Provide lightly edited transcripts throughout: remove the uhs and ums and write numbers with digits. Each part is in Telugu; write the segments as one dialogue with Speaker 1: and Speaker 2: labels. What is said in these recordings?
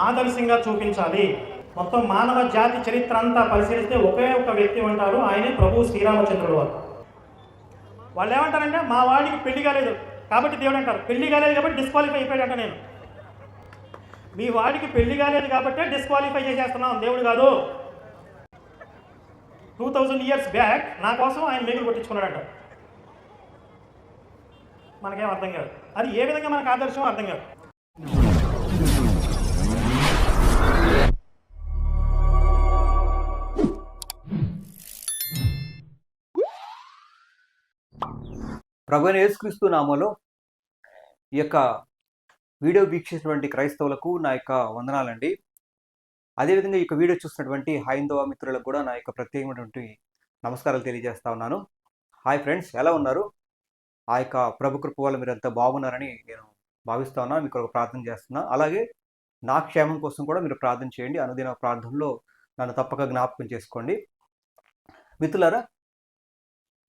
Speaker 1: ఆదర్శంగా చూపించాలి. మొత్తం మానవ జాతి చరిత్ర అంతా పరిశీలిస్తే ఒకే ఒక వ్యక్తి ఉంటారు, ఆయనే ప్రభు శ్రీరామచంద్రుడు వారు. వాళ్ళు ఏమంటారంటే మా వాడికి పెళ్లి కాలేదు కాబట్టి దేవుడు అంటారు, పెళ్లి కాలేదు కాబట్టి డిస్క్వాలిఫై అయిపోయాడంట. నేను మీ వాడికి పెళ్లి కాలేదు కాబట్టి డిస్క్వాలిఫై చేసేస్తున్నాం, దేవుడు కాదు. 2000 years బ్యాక్ నా కోసం ఆయన మేకులు కొట్టించుకున్నాడంట. మనకేం అర్థం కాదు, అది ఏ విధంగా మనకు ఆదర్శం అర్థం కాదు.
Speaker 2: ప్రభువైన యేసుక్రీస్తు నామములో ఈ యొక్క వీడియో వీక్షిస్తున్నటువంటి క్రైస్తవులకు నా యొక్క వందనాలండి. అదేవిధంగా ఈ యొక్క వీడియో చూస్తున్నటువంటి హైందవ మిత్రులకు కూడా నా యొక్క ప్రత్యేకమైనటువంటి నమస్కారాలు తెలియజేస్తా ఉన్నాను. హాయ్ ఫ్రెండ్స్, ఎలా ఉన్నారు? ఆ యొక్క ప్రభు కృప వల్ల మీరంతా బాగున్నారని నేను భావిస్తా ఉన్నాను. మీకు ఒక ప్రార్థన చేస్తున్నా. అలాగే నా క్షేమం కోసం కూడా మీరు ప్రార్థన చేయండి. అనుదిన ప్రార్థనలో నన్ను తప్పక జ్ఞాపకం చేసుకోండి. మిత్రులారా,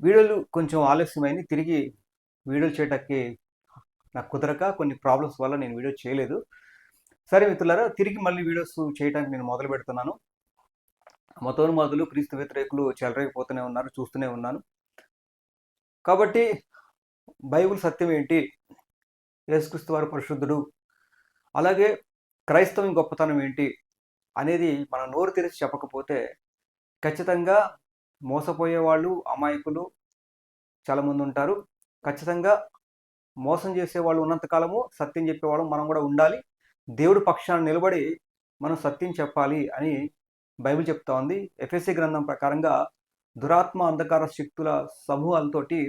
Speaker 2: వీడియోలు కొంచెం ఆలస్యమైంది. తిరిగి వీడియోలు చేయడానికి నాకు కుదరక కొన్ని ప్రాబ్లమ్స్ వల్ల నేను వీడియో చేయలేదు. సరే మిత్రులారా, తిరిగి మళ్ళీ వీడియోస్ చేయడానికి నేను మొదలు పెడుతున్నాను. మతోన్మాదులు, క్రీస్తు వ్యతిరేకులు చెలరేగిపోతూనే ఉన్నారు, చూస్తూనే ఉన్నాను. కాబట్టి బైబిల్ సత్యం ఏంటి, యేసుక్రీస్తు వారు పరిశుద్ధుడు, అలాగే క్రైస్తవం గొప్పతనం ఏంటి అనేది మనం నోరు తెరిచి చెప్పకపోతే ఖచ్చితంగా మోసపోయే వాళ్ళు, అమాయకులు చాలామంది ఉంటారు. ఖచ్చితంగా మోసం చేసేవాళ్ళు ఉన్నంతకాలము సత్యం చెప్పేవాళ్ళు మనం కూడా ఉండాలి. దేవుడి పక్షాన నిలబడి మనం సత్యం చెప్పాలి అని బైబిల్ చెప్తా ఉంది. ఎఫెసీ గ్రంథం ప్రకారంగా దురాత్మ అంధకార శక్తుల సమూహాలతోటి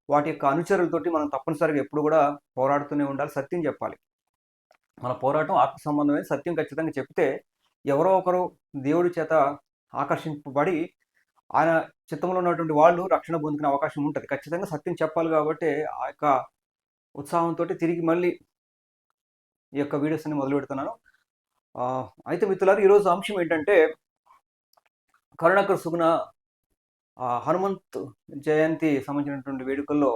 Speaker 2: వాటి యొక్క అనుచరులతోటి మనం తప్పనిసరిగా ఎప్పుడు కూడా పోరాడుతూనే ఉండాలి, సత్యం చెప్పాలి. మన పోరాటం ఆత్మ సంబంధమైన సత్యం ఖచ్చితంగా చెప్తే ఎవరో ఒకరు దేవుడి చేత ఆకర్షింపబడి ఆయన చిత్తంలో ఉన్నటువంటి వాళ్ళు రక్షణ పొందుకునే అవకాశం ఉంటుంది. ఖచ్చితంగా సత్యం చెప్పాలి. కాబట్టి ఆ యొక్క ఉత్సాహంతో తిరిగి మళ్ళీ ఈ యొక్క వీడియోస్ అన్ని మొదలు పెడుతున్నాను. అయితే మిత్రులారు, ఈరోజు అంశం ఏంటంటే కరుణాకర సుగుణ హనుమంత్ జయంతి సంబంధించినటువంటి వేడుకల్లో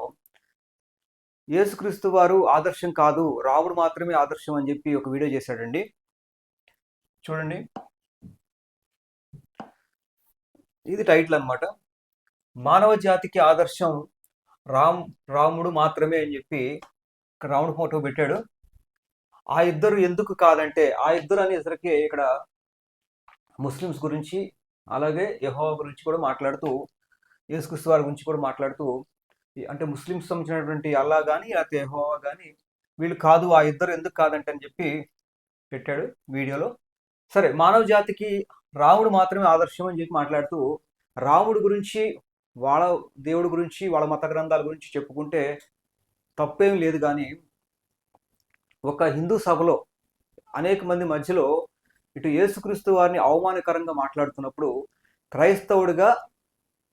Speaker 2: యేసుక్రీస్తు వారు ఆదర్శం కాదు, రాముడు మాత్రమే ఆదర్శం అని చెప్పి ఒక వీడియో చేశాడండి. చూడండి, ఇది టైటిల్ అన్నమాట. మానవ జాతికి ఆదర్శం రాముడు మాత్రమే అని చెప్పి రాముడు ఫోటో పెట్టాడు. ఆ ఇద్దరు ఎందుకు కాదంటే, ఆ ఇద్దరు అనేసరికి ఇక్కడ ముస్లిమ్స్ గురించి అలాగే యెహోవా గురించి కూడా మాట్లాడుతూ, యేసుక్రీస్తు వారి గురించి కూడా మాట్లాడుతూ, అంటే ముస్లిమ్స్ సంబంధించినటువంటి అల్లా కానీ లేకపోతే యెహోవా కానీ వీళ్ళు కాదు, ఆ ఇద్దరు ఎందుకు కాదంటే అని చెప్పి పెట్టాడు వీడియోలో. సరే, మానవ జాతికి రాముడు మాత్రమే ఆదర్శం అని చెప్పి మాట్లాడుతూ, రాముడు గురించి, వాళ్ళ దేవుడి గురించి, వాళ్ళ మత గ్రంథాల గురించి చెప్పుకుంటే తప్పేం లేదు. కానీ ఒక హిందూ సభలో అనేక మంది మధ్యలో ఇటు యేసుక్రీస్తు వారిని అవమానకరంగా మాట్లాడుతున్నప్పుడు క్రైస్తవుడిగా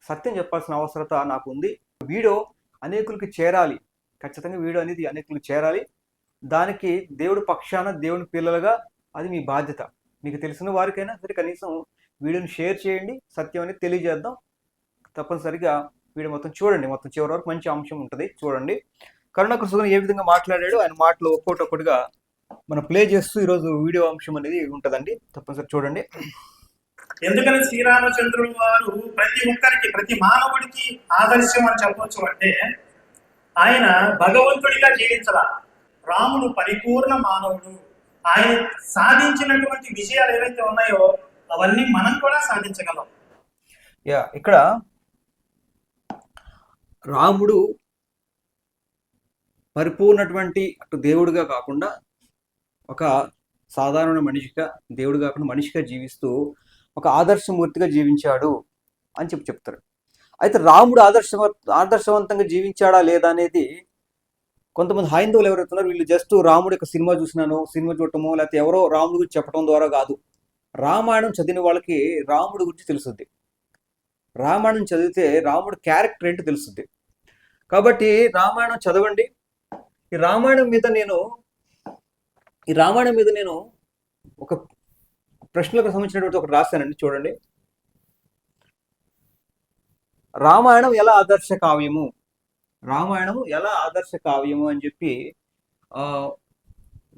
Speaker 2: సత్యం చెప్పాల్సిన అవసరత నాకు ఉంది. వీడియో అనేకులకి చేరాలి, ఖచ్చితంగా వీడియో అనేది అనేకులకి చేరాలి. దానికి దేవుడి పక్షాన, దేవుని పిల్లలుగా అది మీ బాధ్యత. మీకు తెలిసిన వారికైనా సరే కనీసం వీడియోని షేర్ చేయండి, సత్యం అనేది తెలియజేద్దాం. తప్పనిసరిగా వీడియో మొత్తం చూడండి, మొత్తం చివరి వరకు మంచి అంశం ఉంటుంది, చూడండి. కరుణాకర సుగుణ ఏ విధంగా మాట్లాడాడు, ఆయన మాటలు ఒక్కొక్కటిగా మనం ప్లే చేస్తూ ఈరోజు వీడియో అంశం అనేది ఉంటుందండి, తప్పనిసరి చూడండి.
Speaker 1: ఎందుకని శ్రీరామచంద్రుడు వారు ప్రతి ఒక్కరికి, ప్రతి మానవుడికి ఆదర్శం అని చెప్పవచ్చు అంటే, ఆయన భగవంతుడిగా జీవించాల. రాముడు పరిపూర్ణ మానవుడు. ఆయన సాధించినటువంటి విజయాలు ఏవైతే ఉన్నాయో అవన్నీ మనం కూడా సాధించగలం.
Speaker 2: ఇక్కడ రాముడు పరిపూర్ణటువంటి అటు దేవుడిగా కాకుండా ఒక సాధారణ మనిషిగా, దేవుడు కాకుండా మనిషిగా జీవిస్తూ ఒక ఆదర్శమూర్తిగా జీవించాడు అని చెప్తారు. అయితే రాముడు ఆదర్శవంతంగా జీవించాడా లేదా అనేది కొంతమంది హైందవులు ఎవరైతున్నారు, వీళ్ళు జస్ట్ రాముడు యొక్క సినిమా చూసినాను, సినిమా చూడటము, లేకపోతే ఎవరో రాముడి గురించి చెప్పడం ద్వారా కాదు. రామాయణం చదివిన వాళ్ళకి రాముడి గురించి తెలుస్తుంది. రామాయణం చదివితే రాముడి క్యారెక్టర్ ఏంటో తెలుస్తుంది. కాబట్టి రామాయణం చదవండి. ఈ రామాయణం మీద నేను ఒక ప్రశ్నలకు సంబంధించినటువంటి ఒకటి రాశానండి, చూడండి. రామాయణం ఎలా ఆదర్శ కావ్యము, రామాయణము ఎలా ఆదర్శ కావ్యము అని చెప్పి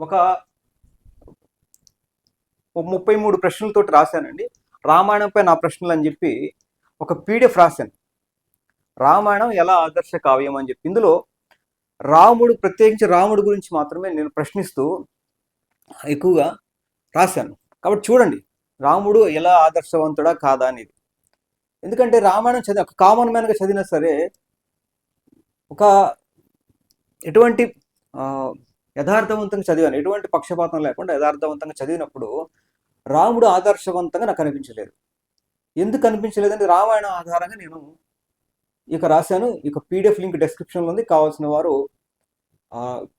Speaker 2: ఒక ఒక 33 ప్రశ్నలతోటి రాశానండి. రామాయణంపై నా ప్రశ్నలు అని చెప్పి ఒక పీడిఎఫ్ రాశాను. రామాయణం ఎలా ఆదర్శ కావ్యం అని చెప్పి ఇందులో ప్రత్యేకించి రాముడు గురించి మాత్రమే నేను ప్రశ్నిస్తూ ఎక్కువగా రాశాను. కాబట్టి చూడండి రాముడు ఎలా ఆదర్శవంతుడా కాదా అనేది. ఎందుకంటే రామాయణం ఒక కామన్ మ్యాన్గా చదివినా సరే ఒక ఎటువంటి యథార్థవంతంగా చదివాను, ఎటువంటి పక్షపాతం లేకుండా యథార్థవంతంగా చదివినప్పుడు రాముడు ఆదర్శవంతంగా నాకు అనిపించలేదు. ఎందుకు అనిపించలేదంటే రామాయణం ఆధారంగా నేను ఇక రాశాను. ఇక పీడిఎఫ్ లింక్ డిస్క్రిప్షన్లో ఉంది, కావాల్సిన వారు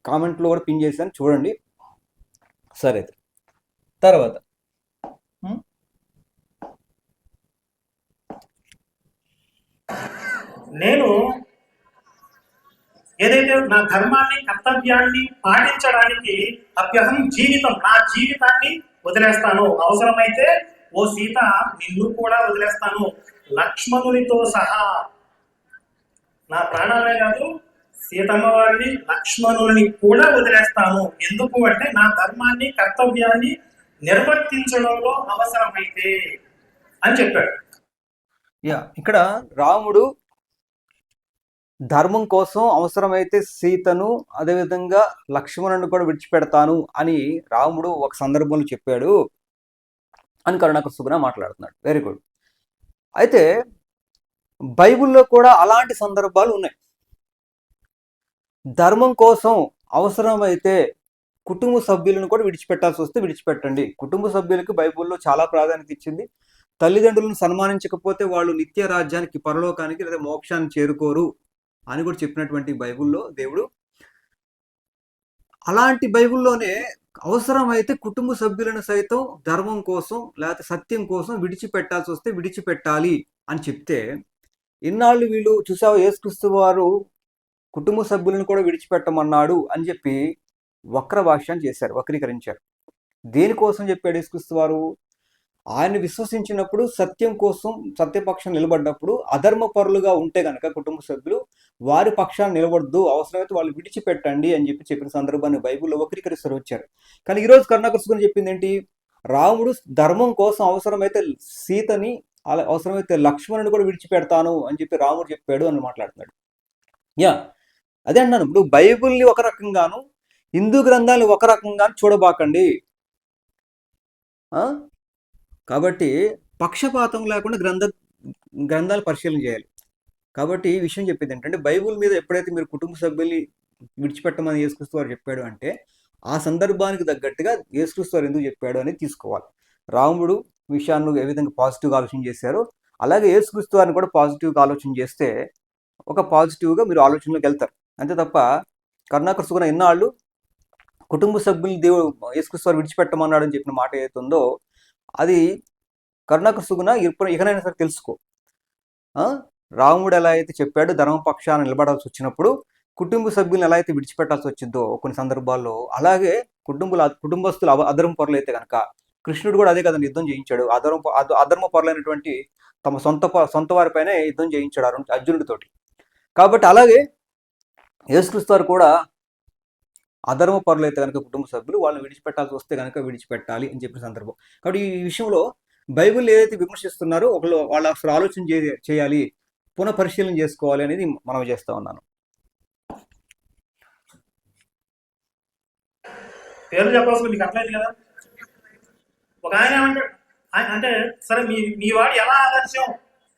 Speaker 2: కామెంట్లో కూడా పిన్ చేశాను, చూడండి. సరే, తర్వాత
Speaker 1: నేను ఏదైతే నా ధర్మాన్ని కర్తవ్యాన్ని పాటించడానికి అభ్యహం జీవితం, నా జీవితాన్ని వదిలేస్తాను, అవసరమైతే ఓ సీత నిన్ను కూడా వదిలేస్తాను, లక్ష్మణునితో సహా. నా ప్రాణాలే కాదు, సీతమ్మ వారిని లక్ష్మణుని కూడా వదిలేస్తాను. ఎందుకు అంటే నా ధర్మాన్ని కర్తవ్యాన్ని నిర్వర్తించడంలో అవసరమైతే అని చెప్పాడు.
Speaker 2: ఇక్కడ రాముడు ధర్మం కోసం అవసరమైతే సీతను అదేవిధంగా లక్ష్మణుని కూడా విడిచిపెడతాను అని రాముడు ఒక సందర్భంలో చెప్పాడు అని కరుణాకర్ సుగుణ మాట్లాడుతున్నాడు. Very good. అయితే బైబిల్లో కూడా అలాంటి సందర్భాలు ఉన్నాయి. ధర్మం కోసం అవసరమైతే కుటుంబ సభ్యులను కూడా విడిచిపెట్టాల్సి వస్తే విడిచిపెట్టండి. కుటుంబ సభ్యులకు బైబిల్లో చాలా ప్రాధాన్యత ఇచ్చింది. తల్లిదండ్రులను సన్మానించకపోతే వాళ్ళు నిత్య రాజ్యానికి, పరలోకానికి లేదా మోక్షాన్ని చేరుకోరు అని కూడా చెప్పినటువంటి బైబిల్లో దేవుడు. అలాంటి బైబిల్లోనే అవసరమైతే కుటుంబ సభ్యులను సైతం ధర్మం కోసం లేకపోతే సత్యం కోసం విడిచిపెట్టాల్సి వస్తే విడిచిపెట్టాలి అని చెప్తే, ఇన్నాళ్ళు వీళ్ళు చూసావు యేసుక్రీస్తు వారు కుటుంబ సభ్యులను కూడా విడిచిపెట్టమన్నాడు అని చెప్పి వక్ర భాష్యం చేశారు, వక్రీకరించారు. దేనికోసం చెప్పాడు యేసుక్రీస్తు వారు? ఆయన విశ్వసించినప్పుడు, సత్యం కోసం సత్యపక్షం నిలబడ్డప్పుడు అధర్మ పరులుగా ఉంటే కనుక కుటుంబ సభ్యులు వారి పక్షాన్ని నిలబడద్దు, అవసరమైతే వాళ్ళు విడిచిపెట్టండి అని చెప్పిన సందర్భాన్ని బైబిల్లో వక్రీకరిస్తారు వచ్చారు. కానీ ఈరోజు కరుణాకర్ సుగుణ చెప్పింది ఏంటి? రాముడు ధర్మం కోసం అవసరమైతే సీతని, అవసరమైతే లక్ష్మణుని కూడా విడిచిపెడతాను అని చెప్పి రాముడు చెప్పాడు అని మాట్లాడుతున్నాడు. అదే అన్నాను. ఇప్పుడు బైబిల్ని ఒక రకంగాను హిందూ గ్రంథాలను ఒక రకంగాను చూడబాకండి. కాబట్టి పక్షపాతం లేకుండా గ్రంథాలు పరిశీలన చేయాలి. కాబట్టి ఈ విషయం చెప్పేది ఏంటంటే, బైబిల్ మీద ఎప్పుడైతే మీరు కుటుంబ సభ్యుల్ని విడిచిపెట్టమని యేసుక్రీస్తు వారు చెప్పాడు అంటే ఆ సందర్భానికి తగ్గట్టుగా యేసుక్రీస్తు వారు ఎందుకు చెప్పాడు అనేది తీసుకోవాలి. రాముడు విషయాన్ని ఏ విధంగా పాజిటివ్గా ఆలోచన చేశారో అలాగే యేసుక్రీస్తు వారిని కూడా పాజిటివ్గా ఆలోచన చేస్తే ఒక పాజిటివ్గా మీరు ఆలోచనలోకి వెళ్తారు. అంతే తప్ప కరుణాకర్ సుగుణ ఎన్నాళ్ళు కుటుంబ సభ్యులు దేవుడు యేసుక్రీస్తు వారు విడిచిపెట్టమన్నాడు అని చెప్పిన మాట ఏదైతే ఉందో అది కరుణాకర్ సుగుణ ఇకనైనా సరే తెలుసుకో. రాముడు ఎలా అయితే చెప్పాడు ధర్మపక్షాన్ని నిలబడాల్సి వచ్చినప్పుడు కుటుంబ సభ్యులను ఎలా అయితే విడిచిపెట్టాల్సి వచ్చిందో కొన్ని సందర్భాల్లో, అలాగే కుటుంబస్తులు అధర్మ పరులు అయితే కనుక కృష్ణుడు కూడా అదే కదండి యుద్ధం చేయించాడు. అధర్మ పరులైనటువంటి తమ సొంత వారిపైనే యుద్ధం చేయించాడు అర్జునుడితోటి. కాబట్టి అలాగే యేసుక్రీస్తు వారు కూడా అధర్మ పరులు అయితే కనుక కుటుంబ సభ్యులు వాళ్ళని విడిచిపెట్టాల్సి వస్తే కనుక విడిచిపెట్టాలి అని చెప్పిన సందర్భం. కాబట్టి ఈ విషయంలో బైబిల్ ఏదైతే విమర్శిస్తున్నారో వాళ్ళు అసలు ఆలోచన చేయాలి, పునః పరిశీలన చేసుకోవాలి అనేది మనం చేస్తా ఉన్నాను.
Speaker 1: పేరు చెప్పాల్సి మీకు అర్థమైంది కదా. ఒక ఆయన ఏమంటాడు అంటే, సరే మీ వాడు ఎలా ఆదర్శం?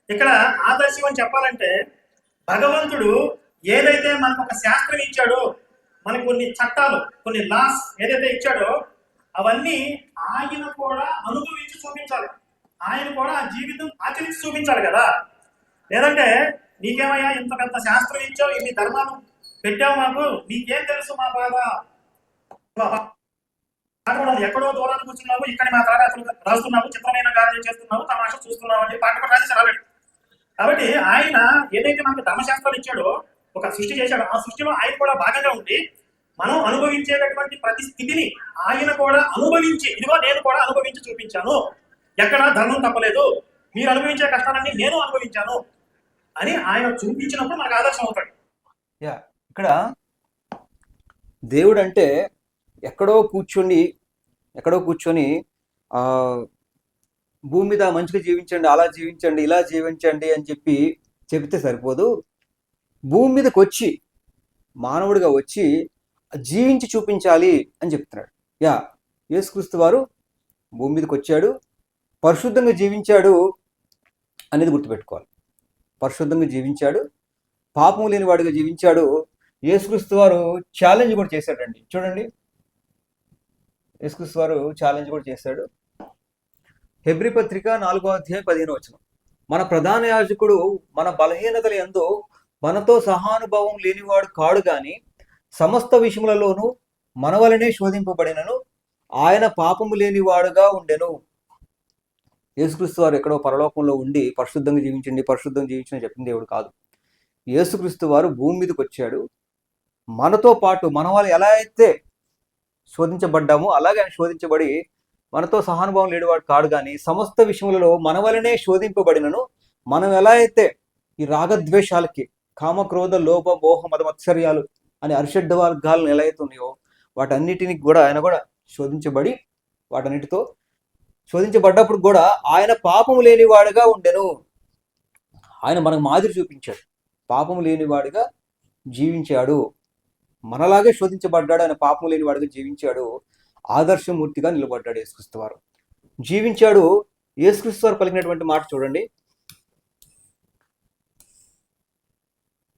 Speaker 1: ఇక్కడ ఆదర్శం అని చెప్పాలంటే భగవంతుడు ఏదైతే మనకు ఒక శాస్త్రం ఇచ్చాడో, మనకు కొన్ని చట్టాలు, కొన్ని లాస్ ఏదైతే ఇచ్చాడో అవన్నీ ఆయన కూడా అనుభవించి చూపించాలి. ఆయన కూడా ఆ జీవితం ఆచరించి చూపించాలి కదా. లేదంటే నీకేమయ్యా ఇంత పెద్ద శాస్త్రం ఇచ్చావు, ఇన్ని ధర్మాలు పెట్టావు, మాకు నీకేం తెలుసు మా బాధ, ఎక్కడో దూరాన్ని కూర్చున్నావు, ఇక్కడ మా తారాసులు రాస్తున్నావు, చిత్రమైన కార్యం చేస్తున్నావు, తమాషా చూస్తున్నావు అని పాట కూడా రాసి రాలేడు. కాబట్టి ఆయన ఏదైతే మనకు ధర్మశాస్త్రాలు ఇచ్చాడో, ఒక సృష్టి చేశాడో, ఆ సృష్టిలో ఆయన కూడా భాగంగా ఉండి మనం అనుభవించేటటువంటి ప్రతి స్థితిని ఆయన కూడా అనుభవించి, ఇదిగో నేను కూడా అనుభవించి చూపించాను, ఎక్కడా ధర్మం తప్పలేదు, మీరు అనుభవించే కష్టాలన్నీ నేను అనుభవించాను అని ఆయన చూపించినప్పుడు మనకు ఆదర్శం అవుతాడు.
Speaker 2: ఇక్కడ దేవుడు అంటే ఎక్కడో కూర్చొని ఆ, భూమి మీద మంచిగా జీవించండి, అలా జీవించండి, ఇలా జీవించండి అని చెప్పి చెబితే సరిపోదు. భూమి మీదకి వచ్చి మానవుడిగా వచ్చి జీవించి చూపించాలి అని చెప్తున్నాడు. యా, యేసుక్రీస్తు వారు భూమి మీదకి వచ్చాడు, పరిశుద్ధంగా జీవించాడు అనేది గుర్తుపెట్టుకోవాలి. పరిశుద్ధంగా జీవించాడు, పాపం లేని వాడిగా జీవించాడు. యేసుక్రీస్తు వారు ఛాలెంజ్ కూడా చేశాడండి. చూడండి, యేసుక్రీస్తు వారు ఛాలెంజ్ కూడా చేశాడు. హెబ్రీ పత్రిక 4వ అధ్యాయం 15వ వచనం. మన ప్రధాన యాజకుడు మన బలహీనతల యందు మనతో సహానుభావం లేనివాడు కాడు గాని సమస్త విషయములలోనూ మన వలనే శోధింపబడినను ఆయన పాపము లేనివాడుగా ఉండెను. యేసుక్రీస్తు వారు ఎక్కడో పరలోకంలో ఉండి పరిశుద్ధంగా జీవించండి, పరిశుద్ధంగా జీవించండి చెప్పింది దేవుడు కాదు. యేసుక్రీస్తు వారు భూమి మీదకి వచ్చాడు, మనతో పాటు మన వాళ్ళు ఎలా అయితే శోధించబడ్డామో అలాగే ఆయన శోధించబడి మనతో సహానుభావం లేనివాడు కాడు కానీ సమస్త విషయములలో మన వలనే శోధింపబడినను మనం ఎలా అయితే ఈ రాగద్వేషాలకి, కామక్రోధ లోభ మోహ మద మత్సర్యాలు అనే అరిషడ్ వర్గాలను ఎలా అయితే ఉన్నాయో వాటన్నిటిని కూడా ఆయన కూడా శోధించబడి వాటన్నిటితో శోధించబడ్డప్పుడు కూడా ఆయన పాపము లేనివాడుగా ఉండెను. ఆయన మనకు మాదిరి చూపించాడు, పాపము లేనివాడిగా జీవించాడు, మనలాగే శోధించబడ్డాడు, ఆయన పాపము లేనివాడిగా జీవించాడు, ఆదర్శమూర్తిగా నిలబడ్డాడు యేసుక్రీస్తు వారు. జీవించాడు. యేసుక్రీస్తు వారు పలికినటువంటి మాట చూడండి,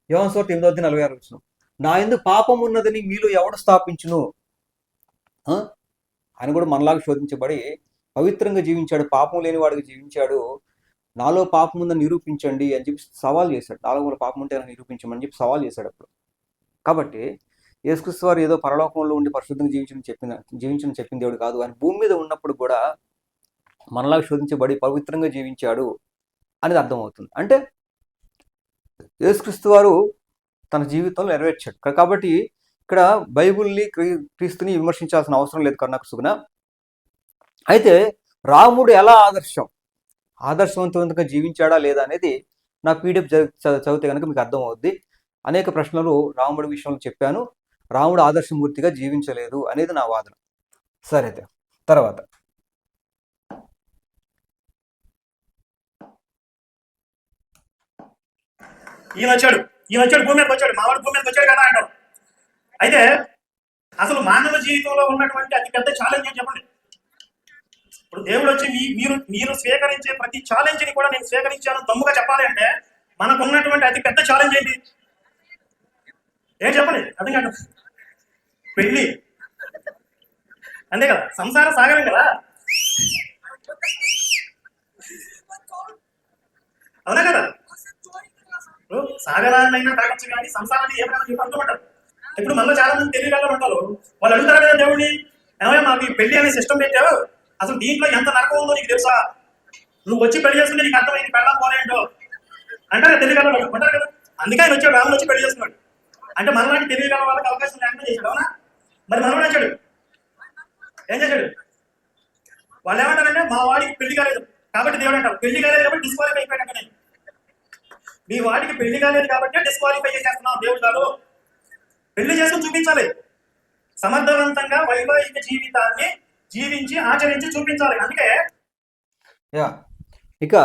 Speaker 2: యోహాను సువార్త 8:46 వచనం. నా యందు పాపం ఉన్నదని మీలో ఎవడు స్థాపించును? ఆయన కూడా మనలాగా శోధించబడి పవిత్రంగా జీవించాడు, పాపం లేని వాడిగా జీవించాడు. నాలో పాపం ఉందని నిరూపించండి అని చెప్పి సవాల్ చేశాడు. నాలో కూడా పాపం ఉంటే నిరూపించమని చెప్పి సవాల్ చేశాడు అప్పుడు. కాబట్టి యేసుక్రీస్తు వారు ఏదో పరలోకంలో ఉండి పరిశుద్ధంగా జీవించని చెప్పింది దేవుడు కాదు. ఆయన భూమి మీద ఉన్నప్పుడు కూడా మనలాగా శోధించబడి పవిత్రంగా జీవించాడు అనేది అర్థమవుతుంది. అంటే యేసుక్రీస్తు వారు తన జీవితంలో నెరవేర్చాడు. కాబట్టి ఇక్కడ బైబిల్ని క్రీస్తుని విమర్శించాల్సిన అవసరం లేదు కరుణాకర్ సుగుణ. అయితే రాముడు ఎలా ఆదర్శవంతంగా జీవించాడా లేదా అనేది నా పీడిఎఫ్ చదివితే కనుక మీకు అర్థమవుద్ది. అనేక ప్రశ్నలు రాముడి విషయంలో చెప్పాను. రాముడు ఆదర్శమూర్తిగా జీవించలేదు అనేది నా వాదన. సరే, అయితే తర్వాత
Speaker 1: ఈయన వచ్చాడు భూమి మీదకి వచ్చాడు, మావాడు భూమి మీదకి వచ్చాడు కదా అంటారు. అయితే అసలు మానవ జీవితంలో ఉన్నటువంటి అతి పెద్ద ఛాలెంజ్ ఏం చెప్పండి? ఇప్పుడు దేవుడు వచ్చి మీరు స్వీకరించే ప్రతి ఛాలెంజ్ని కూడా నేను స్వీకరించాను దమ్ముగా చెప్పాలి అంటే మనకు ఉన్నటువంటి అతి పెద్ద ఛాలెంజ్ ఏంటి? ఏం చెప్పండి? అర్థం కాదు. పెళ్ళి, అంతే కదా, సంసారం సాగరం కదా, అవునా కదా? సాగరాన్నైనా తాగొచ్చు కానీ సంసారాన్ని ఏమైనా చెప్పి అనుకుంటారు. ఇప్పుడు మనలో చాలా మంది తెలియగల ఉంటారు. వాళ్ళు అడుగుతారు కదా దేవుడిని, ఏమైనా మాకు ఈ పెళ్లి అనే సిస్టమ్ పెట్టావు, అసలు దీంట్లో ఎంత నరకం ఉందో నీకు తెలుసా? నువ్వు వచ్చి పెళ్లి చేసుకుంటే నీకు అర్థమైంది పెళ్ళం పోలేంటో అంటారు తెలియగల ఉంటారు కదా. అందుకే ఆయన వచ్చాడు, రాముడు వచ్చి పెళ్లి చేసుకున్నాడు. అంటే మనలాంటి తెలియగల వాళ్ళకి అవకాశం లేకుండా చేశాడు. అవునా? మరి మనవాడు వచ్చాడు, ఏం చేశాడు? వాళ్ళు ఏమంటారంటే మా వాడికి పెళ్లి కాలేదు కాబట్టి దేవుడు అంటారు, పెళ్లి కాలేదు కాబట్టి డిస్క్వాలిఫై అయిపోయాడు. నేను మీ వాడికి పెళ్లి కాలేదు కాబట్టి డిస్క్వాలిఫై చేసేస్తున్నాం దేవుడు కాదు. పెళ్లి చేసుకుని చూపించాలి, సమర్థవంతంగా వైవాహిక జీవితాన్ని జీవించి ఆచరించి చూపించాలి. అందుకే
Speaker 2: ఇక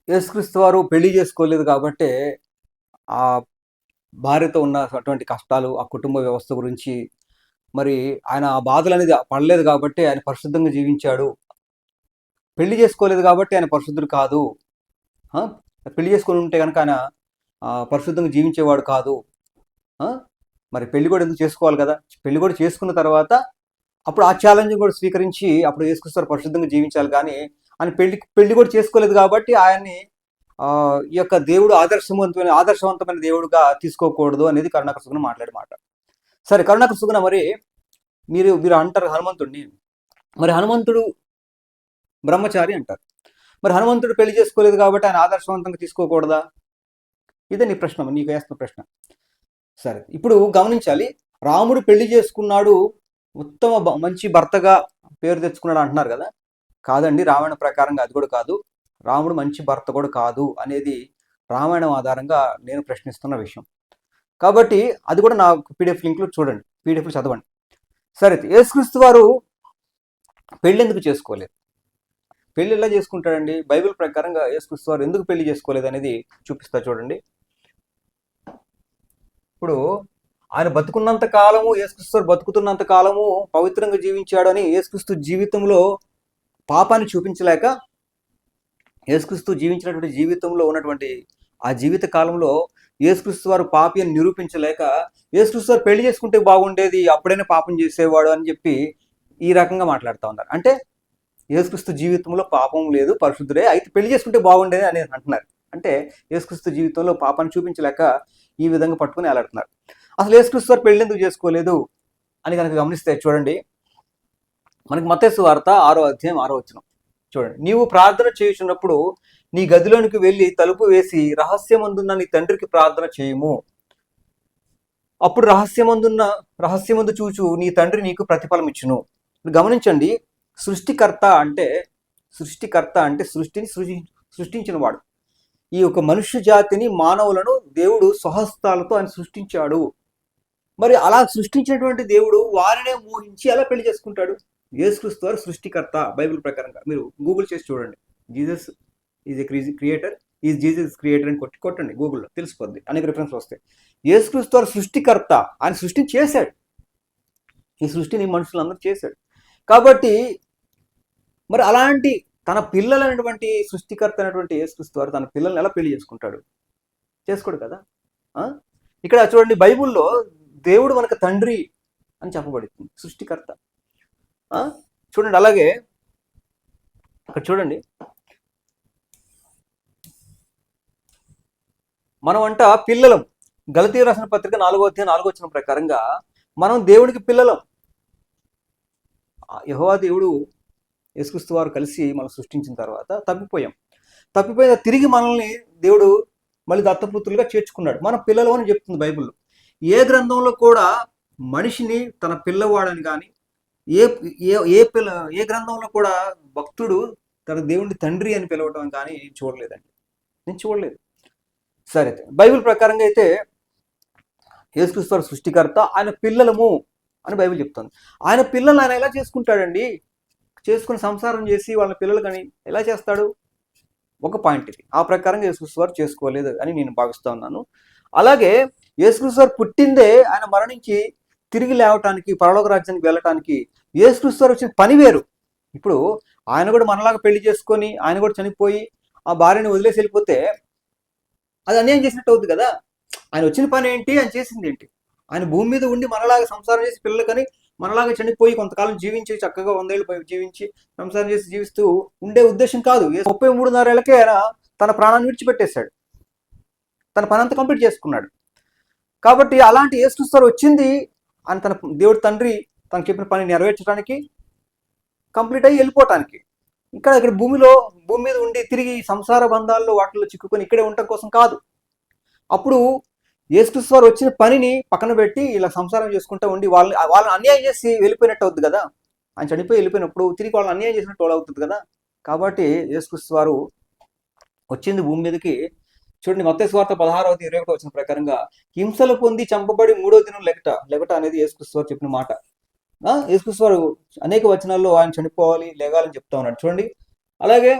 Speaker 2: యేసుక్రీస్తు వారు పెళ్లి చేసుకోలేదు కాబట్టి ఆ భార్యతో ఉన్న అటువంటి కష్టాలు, ఆ కుటుంబ వ్యవస్థ గురించి మరి ఆయన ఆ బాధలు అనేది పడలేదు కాబట్టి ఆయన పరిశుద్ధంగా జీవించాడు. పెళ్లి చేసుకోలేదు కాబట్టి ఆయన పరిశుద్ధుడు కాదు. పెళ్లి చేసుకొని ఉంటే కనుక ఆయన పరిశుద్ధంగా జీవించేవాడు కాదు. మరి పెళ్లి కూడా ఎందుకు చేసుకోవాలి కదా? పెళ్లి కూడా చేసుకున్న తర్వాత అప్పుడు ఆ ఛాలెంజ్ కూడా స్వీకరించి అప్పుడు యేసుక్రీస్తు పరిశుద్ధంగా జీవించాలి. కానీ ఆయన పెళ్లి కూడా చేసుకోలేదు కాబట్టి ఆయన్ని ఈ యొక్క దేవుడు ఆదర్శవంతమైన దేవుడుగా తీసుకోకూడదు అనేది కరుణాకర్ సుగుణ మాట్లాడే మాట. సరే, కరుణాకర్ సుగుణ, మరి మీరు అంటారు హనుమంతుడిని, మరి హనుమంతుడు బ్రహ్మచారి అంటారు. మరి హనుమంతుడు పెళ్లి చేసుకోలేదు కాబట్టి ఆయన ఆదర్శవంతంగా తీసుకోకూడదా? ఇదే నీ ప్రశ్న, నీకు వేస్తున్న ప్రశ్న. సరే, ఇప్పుడు గమనించాలి. రాముడు పెళ్లి చేసుకున్నాడు, మంచి భర్తగా పేరు తెచ్చుకున్నాడు అంటున్నారు కదా. కాదండి, రామాయణ ప్రకారంగా అది కూడా కాదు. రాముడు మంచి భర్త కూడా కాదు అనేది రామాయణం ఆధారంగా నేను ప్రశ్నిస్తున్న విషయం. కాబట్టి అది కూడా నా పీడిఎఫ్ లింక్లో చూడండి, పీడిఎఫ్లో చదవండి. సరే, యేసుక్రీస్తు వారు పెళ్ళి ఎందుకు చేసుకోలేదు? పెళ్ళి ఎలా చేసుకుంటాడండి? బైబిల్ ప్రకారంగా యేసుక్రీస్తు వారు ఎందుకు పెళ్లి చేసుకోలేదు అనేది చూపిస్తా చూడండి. ఇప్పుడు ఆయన బతుకున్నంత కాలము, యేసుక్రీస్తు వారు బతుకుతున్నంత కాలము పవిత్రంగా జీవించాడు అని యేసుక్రీస్తు జీవితంలో పాపాన్ని చూపించలేక, యేసుక్రీస్తు జీవించినటువంటి జీవితంలో ఉన్నటువంటి ఆ జీవిత కాలంలో యేసుక్రీస్తు వారు పాపి అని నిరూపించలేక, యేసుక్రీస్తు వారు పెళ్లి చేసుకుంటే బాగుండేది, అప్పుడైనా పాపం చేసేవాడు అని చెప్పి ఈ రకంగా మాట్లాడుతూ ఉన్నారు. అంటే యేసుక్రీస్తు జీవితంలో పాపం లేదు, పరిశుద్ధుడే, అయితే పెళ్లి చేసుకుంటే బాగుండేది అని అంటున్నారు. అంటే యేసుక్రీస్తు జీవితంలో పాపాన్ని చూపించలేక ఈ విధంగా పట్టుకుని వేలాడుతున్నారు. అసలు యేసుక్రీస్తు వారు పెళ్లి ఎందుకు చేసుకోలేదు అని కనుక గమనిస్తే చూడండి, మనకి మత్తయి సువార్త 6వ అధ్యాయం 6వ వచనం చూడండి. నీవు ప్రార్థన చేయుచున్నప్పుడు నీ గదిలోనికి వెళ్ళి తలుపు వేసి రహస్యమందున్న నీ తండ్రికి ప్రార్థన చేయుము. అప్పుడు రహస్యమందు చూచు నీ తండ్రి నీకు ప్రతిఫలం ఇచ్చును. గమనించండి, సృష్టికర్త అంటే సృష్టిని సృష్టించిన వాడు. ఈ యొక్క మనుష్య జాతిని, మానవులను దేవుడు స్వహస్తాలతో ఆయన సృష్టించాడు. మరి అలా సృష్టించినటువంటి దేవుడు వారినే మోహించి ఎలా పెళ్లి చేసుకుంటాడు? యేసుక్రీస్తు వారు సృష్టికర్త. బైబిల్ ప్రకారంగా మీరు గూగుల్ చేసి చూడండి, Jesus is a creator, is Jesus creator అని కొట్టండి గూగుల్లో, తెలిసిపోద్ది, అనేక రిఫరెన్స్ వస్తాయి. యేసుక్రీస్తు వారు సృష్టికర్త, ఆయన సృష్టిని చేశాడు, ఈ సృష్టిని మనుషులందరూ చేశాడు. కాబట్టి మరి అలాంటి తన పిల్లలైనటువంటి సృష్టికర్త అయినటువంటి యేసుక్రీస్తు వారు తన పిల్లల్ని ఎలా పెళ్లి చేసుకుంటాడు? చేసుకోడు కదా. ఇక్కడ చూడండి, బైబిల్లో దేవుడు మనకు తండ్రి అని చెప్పబడింది, సృష్టికర్త. చూడండి, అలాగే అక్కడ చూడండి, మనం అంట పిల్లలం. గలతీ రాసిన పత్రిక 4వ అధ్యాయం 4వ వచనం ప్రకారంగా మనం దేవుడికి పిల్లలం. యెహోవా దేవుడు యేసుక్రీస్తు వారు కలిసి మనం సృష్టించిన తర్వాత తప్పిపోయిన తిరిగి మనల్ని దేవుడు మళ్ళీ దత్తపుత్రులుగా చేర్చుకున్నాడు. మన పిల్లలు అని చెప్తుంది బైబిల్లో. ఏ గ్రంథంలో కూడా మనిషిని తన పిల్లవాడని కానీ, ఏ గ్రంథంలో కూడా భక్తుడు తన దేవుడిని తండ్రి అని పిలవటం కానీ నేను చూడలేదు. సరే, బైబిల్ ప్రకారంగా అయితే యేసుక్రీస్తు వారు సృష్టికర్త, ఆయన పిల్లలము అని బైబిల్ చెప్తుంది. ఆయన పిల్లలు ఆయన ఎలా చేసుకుంటాడండి? చేసుకుని సంసారం చేసి వాళ్ళ పిల్లలు కానీ ఎలా చేస్తాడు? ఒక పాయింట్ ఇది. ఆ ప్రకారంగా యేసుక్రీస్తు వారు చేసుకోలేదు అని నేను భావిస్తూ ఉన్నాను. అలాగే యేసుక్రీస్తు వారు పుట్టిందే ఆయన మరణించి తిరిగి లేవటానికి, పరలోక రాజ్యానికి వెళ్ళటానికి. యేసుక్రీస్తు వారు వచ్చిన పని వేరు. ఇప్పుడు ఆయన కూడా మనలాగా పెళ్లి చేసుకొని ఆయన కూడా చనిపోయి ఆ భార్యని వదిలేసి వెళ్ళిపోతే అది అన్యాయం చేసినట్టు అవుతుంది కదా. ఆయన వచ్చిన పని ఏంటి, ఆయన చేసింది ఏంటి? ఆయన భూమి మీద ఉండి మనలాగా సంసారం చేసి పిల్లలకని మనలాగా చనిపోయి కొంతకాలం జీవించి చక్కగా 100 ఏళ్ళు జీవించి సంసారం చేసి జీవిస్తూ ఉండే ఉద్దేశం కాదు. 33.5 ఏళ్ళకే ఆయన తన ప్రాణాన్ని విడిచిపెట్టేశాడు, తన పని అంతా కంప్లీట్ చేసుకున్నాడు. కాబట్టి అలాంటి యేసుక్రీస్తు వచ్చింది ఆయన తన దేవుడి తండ్రి తనకు చెప్పిన పని నెరవేర్చడానికి, కంప్లీట్ అయ్యి వెళ్ళిపోవటానికి. ఇక్కడ భూమి మీద ఉండి తిరిగి సంసార బంధాల్లో వాటిల్లో చిక్కుకొని ఇక్కడే ఉండటం కోసం కాదు. అప్పుడు యేసుక్రీస్తు వారు వచ్చిన పనిని పక్కన పెట్టి ఇలా సంసారం చేసుకుంటూ ఉండి వాళ్ళని అన్యాయం చేసి వెళ్ళిపోయినట్టు అవుతుంది కదా. ఆయన చనిపోయి వెళ్ళిపోయినప్పుడు తిరిగి వాళ్ళని అన్యాయం చేసినట్టు అవుతుంది కదా. కాబట్టి యేసుక్రీస్తు వారు వచ్చింది భూమి మీదకి. చూడండి, మత్తయి సువార్త 16వ అధ్యాయం 21వ వచనం ప్రకారంగా హింసలు పొంది చంపబడి 3వ దినం లెగట అనేది యేసుక్రీస్తు వారు చెప్పిన మాట. యేసుక్రీస్తు వారు అనేక వచనాల్లో ఆయన చనిపోవాలి, లేగాలని చెప్తా ఉన్నాడు. చూడండి, అలాగే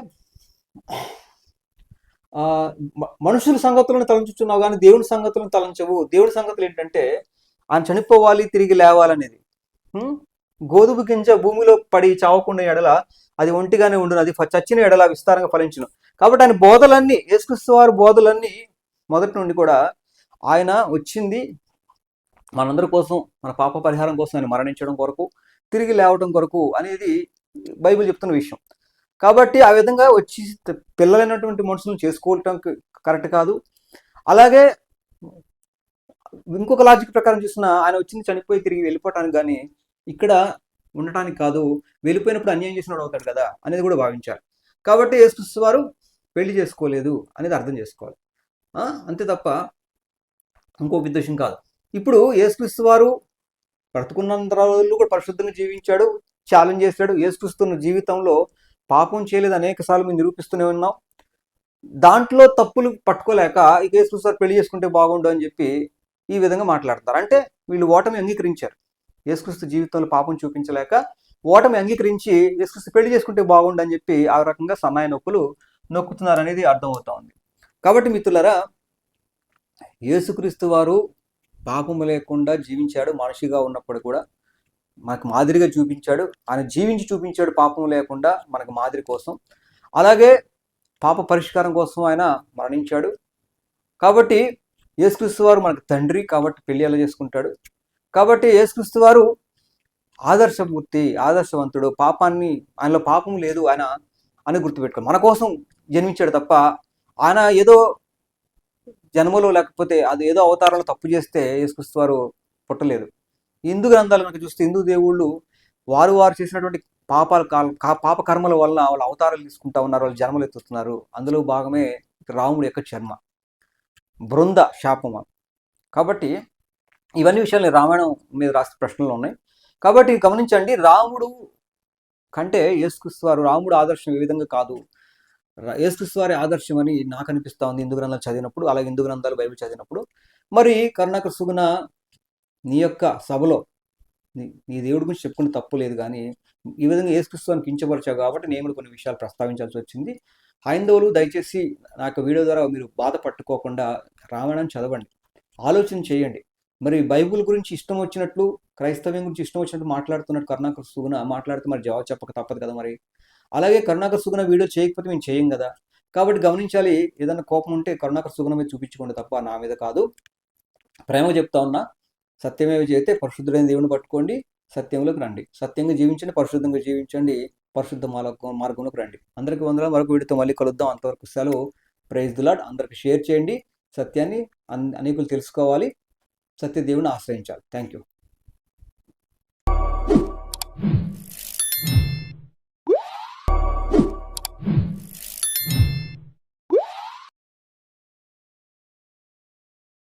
Speaker 2: మనుషుల సంగతులను తలంచుచున్నావు కానీ దేవుని సంగతులను తలంచవు. దేవుడి సంగతులు ఏంటంటే ఆయన చనిపోవాలి, తిరిగి లేవాలనేది. గోధుమ గింజ భూమిలో పడి చావకుండా ఎడల అది ఒంటిగానే ఉండును, అది చచ్చిన ఎడల విస్తారంగా ఫలించును. కాబట్టి ఆయన బోధలన్నీ, యేసుక్రీస్తు వారి బోధలన్నీ మొదటి నుండి కూడా ఆయన వచ్చింది మనందరి కోసం, మన పాప పరిహారం కోసం ఆయన మరణించడం కొరకు, తిరిగి లేవడం కొరకు అనేది బైబిల్ చెప్తున్న విషయం. కాబట్టి ఆ విధంగా వచ్చి పిల్లలైనటువంటి మనుషులను చేసుకోవటం కరెక్ట్ కాదు. అలాగే ఇంకొక లాజిక్ ప్రకారం చూసిన ఆయన వచ్చింది చనిపోయి తిరిగి వెళ్ళిపోవటానికి కానీ ఇక్కడ ఉండటానికి కాదు, వెళ్ళిపోయినప్పుడు అన్యాయం చేసినవాడు అవుతాడు కదా అనేది కూడా భావించాలి. కాబట్టి యేసుక్రీస్తు వారు పెళ్లి చేసుకోలేదు అనేది అర్థం చేసుకోవాలి, అంతే తప్ప ఇంకొక ఉద్దేశం కాదు. ఇప్పుడు యేసుక్రీస్తు వారు బ్రతుకున్నంత రోజులు కూడా పరిశుద్ధంగా జీవించాడు, ఛాలెంజ్ చేశాడు. యేసుక్రీస్తు జీవితంలో పాపం చేయలేదు అనేక సార్లు మేము నిరూపిస్తూనే ఉన్నాం. దాంట్లో తప్పులు పట్టుకోలేక ఇక యేసుక్రీస్తు వారు పెళ్లి చేసుకుంటే బాగుండు అని చెప్పి ఈ విధంగా మాట్లాడతారు. అంటే వీళ్ళు ఓటమి అంగీకరించారు. యేసుక్రీస్తు జీవితంలో పాపం చూపించలేక ఓటమి అంగీకరించి యేసుక్రీస్తు పెళ్లి చేసుకుంటే బాగుండని చెప్పి ఆ రకంగా సన్నాయి నొప్పులు నొక్కుతున్నారు అనేది అర్థమవుతా ఉంది. కాబట్టి మిత్రులారా, యేసుక్రీస్తు వారు పాపము లేకుండా జీవించాడు. మనిషిగా ఉన్నప్పుడు కూడా మనకు మాదిరిగా చూపించాడు. ఆయన జీవించి చూపించాడు పాపం లేకుండా మనకు మాదిరి కోసం. అలాగే పాప పరిష్కారం కోసం ఆయన మరణించాడు. కాబట్టి యేసుక్రీస్తు వారు మనకు తండ్రి, కాబట్టి పెళ్లి ఎలా చేసుకుంటాడు. కాబట్టి యేసుక్రీస్తు వారు ఆదర్శమూర్తి, ఆదర్శవంతుడు. ఆయనలో పాపం లేదు ఆయన అని గుర్తుపెట్టుకోవాలి. మన కోసం జన్మించాడు తప్ప ఆయన ఏదో జన్మలో లేకపోతే అది ఏదో అవతారంలో తప్పు చేస్తే యేసుక్రీస్తు వారు పుట్టలేదు. హిందూ గ్రంథాలు కనుక చూస్తే హిందూ దేవుళ్ళు వారు చేసినటువంటి పాప కర్మల వల్ల వాళ్ళు అవతారాలు తీసుకుంటా ఉన్నారు, వాళ్ళు జన్మలు ఎత్తుతున్నారు. అందులో భాగమే రాముడి యొక్క జన్మ, బృంద శాపమ. కాబట్టి ఇవన్నీ విషయాలు రామాయణం మీద రాసిన ప్రశ్నలు ఉన్నాయి. కాబట్టి గమనించండి, రాముడు కంటే యేసుక్రీస్తు వారు, రాముడు ఆదర్శం ఏ విధంగా కాదు, యేసుక్రీస్తు వారి ఆదర్శం అని నాకు అనిపిస్తూ ఉంది హిందూ గ్రంథాలు చదివినప్పుడు, అలాగే హిందూ గ్రంథాలు బైబిల్ చదివినప్పుడు. మరి కరుణాకర్ సుగుణ, నీ యొక్క సభలో నీ దేవుడి గురించి చెప్పుకునే తప్పు లేదు, కానీ ఈ విధంగా యేసుక్రీస్తు వారిని కించపరిచావు కాబట్టి నేను కూడా కొన్ని విషయాలు ప్రస్తావించాల్సి వచ్చింది. హైందవులు దయచేసి నా యొక్క వీడియో ద్వారా మీరు బాధ పట్టుకోకుండా రామాయణం చదవండి, ఆలోచన చేయండి. మరి బైబుల్ గురించి ఇష్టం వచ్చినట్లు, క్రైస్తవ్యం గురించి ఇష్టం వచ్చినట్టు మాట్లాడుతున్నట్టు కరుణాకర్ సుగుణ మాట్లాడితే మరి జవాబు చెప్పక తప్పదు కదా. మరి అలాగే కరుణాకర్ సుగుణ వీడియో చేయకపోతే మేము చేయం కదా. కాబట్టి గమనించాలి, ఏదైనా కోపం ఉంటే కరుణాకర్ సుగుణ మీద చూపించుకోండి తప్ప నా మీద కాదు. ప్రేమ చెప్తా ఉన్నా, సత్యమేవ చేస్తే పరిశుద్ధుడైన దేవుని పట్టుకోండి, సత్యంలోకి రండి, సత్యంగా జీవించండి, పరిశుద్ధంగా జీవించండి, పరిశుద్ధ మార్గంలోకి రండి. అందరికీ వందనాలు. మరొక వీడియోతో మళ్ళీ కలుద్దాం. అంతవరకు సెలవు. Praise the Lord. అందరికి షేర్ చేయండి. సత్యాన్ని అనేకులు తెలుసుకోవాలి, సత్య దేవుని ఆశ్రయించాలి. Thank you.